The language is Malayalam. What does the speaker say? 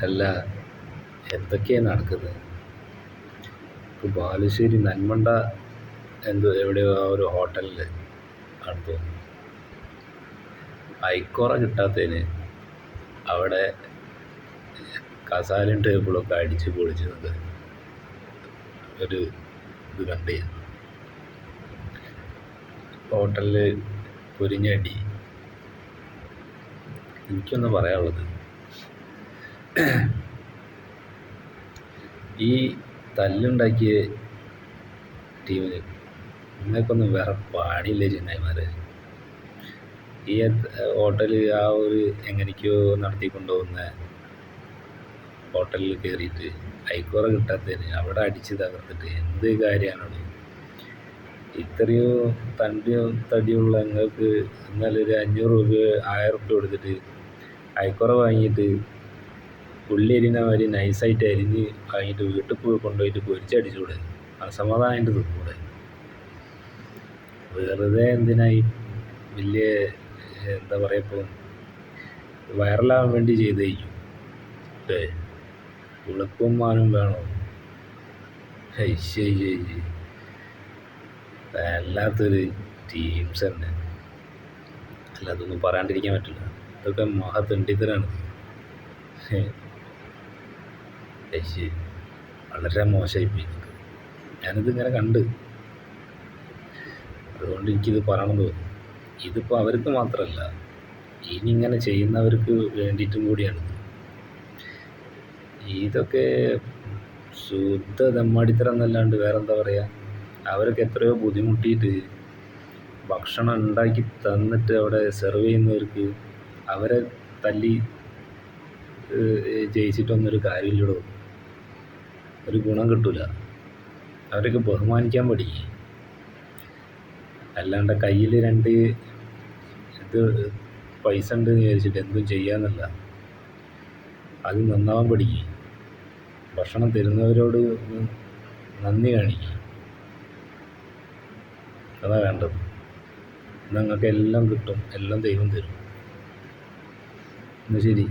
അല്ല, എന്തൊക്കെയാണ് നടക്കുന്നത്? ഇപ്പോൾ ബാലുശ്ശേരി നന്മണ്ട എവിടെയോ ആ ഒരു ഹോട്ടലിൽ ആണ് തോന്നുന്നു ഐക്കോറ കിട്ടാത്തതിന് അവിടെ കസാലയും ടേബിളൊക്കെ അടിച്ച് പൊളിച്ചത് ഒരു ഇത് കണ്ടേ. ഹോട്ടലിൽ പൊരിഞ്ഞടി. എനിക്കൊന്ന് പറയാനുള്ളത്, ഈ തല്ലുണ്ടാക്കിയ ടീമിന് നിങ്ങൾക്കൊന്നും വേറെ പണിയില്ലേ ചെങ്ങായിമാരെ? ഈ ഹോട്ടൽ ആ ഒരു എങ്ങനെയൊക്കെയോ നടത്തിക്കൊണ്ടുപോകുന്ന ഹോട്ടലിൽ കയറിയിട്ട് ഐക്കോറ കിട്ടാത്തതിന് അവിടെ അടിച്ച് തകർത്തിട്ട് എന്ത് കാര്യമാണത്? ഇത്രയോ തടിയുള്ള നിങ്ങൾക്ക് എന്നാലും ഒരു 500 രൂപ 1000 റുപ്യ കൊടുത്തിട്ട് ഐക്കോറ വാങ്ങിയിട്ട് ഉള്ളി അരിയുന്ന മാതിരി നൈസായിട്ട് അരിഞ്ഞ് വാങ്ങിയിട്ട് വീട്ടിൽ പോയി കൊണ്ടുപോയിട്ട് പൊരിച്ചടിച്ചുകൂടെ? അസമാധാനമായിട്ട് തിന്നൂടെ? വെറുതെ എന്തിനായി വലിയ എന്താ പറയുക, ഇപ്പോൾ വൈറലാകാൻ വേണ്ടി ചെയ്തേക്കും അല്ലേ? ഉളുപ്പും മാനും വേണോ? വല്ലാത്തൊരു ടീംസ് തന്നെ. അല്ല, അതൊന്നും പറയാണ്ടിരിക്കാൻ പറ്റില്ല. ഇതൊക്കെ മഹാതെണ്ടിത്തരാണ്. വളരെ മോശമായിപ്പോയി. ഞാനിതിങ്ങനെ കണ്ട്, അതുകൊണ്ട് എനിക്കിത് പറയണം തോന്നി. ഇതിപ്പോൾ അവർക്ക് മാത്രമല്ല, ഇനി ഇങ്ങനെ ചെയ്യുന്നവർക്ക് വേണ്ടിയിട്ടും കൂടിയാണ്. ഇതൊക്കെ ശുദ്ധ തെമ്മാടിത്തരം എന്നല്ലാണ്ട് വേറെന്താ പറയുക? അവരൊക്കെ എത്രയോ ബുദ്ധിമുട്ടിയിട്ട് ഭക്ഷണം ഉണ്ടാക്കി തന്നിട്ട് അവിടെ സെർവ് ചെയ്യുന്നവർക്ക് അവരെ തല്ലി ജയിച്ചിട്ടൊന്നൊരു കാര്യമില്ലടോ. ഒരു ഗുണം കിട്ടില്ല. അവരൊക്കെ ബഹുമാനിക്കാൻ പഠിക്കും. അല്ലാണ്ട് കയ്യിൽ 2 ഇത് പൈസ ഉണ്ടെന്ന് വിചാരിച്ചിട്ട് എന്തും ചെയ്യാന്നല്ല. അത് നന്നാവാൻ പഠിക്കും. ഭക്ഷണം തരുന്നവരോട് നന്ദി കാണിക്കും. അതാ വേണ്ടത്. നിങ്ങൾക്ക് എല്ലാം കിട്ടും, എല്ലാം ദൈവം തരും. എന്നാൽ ശരി.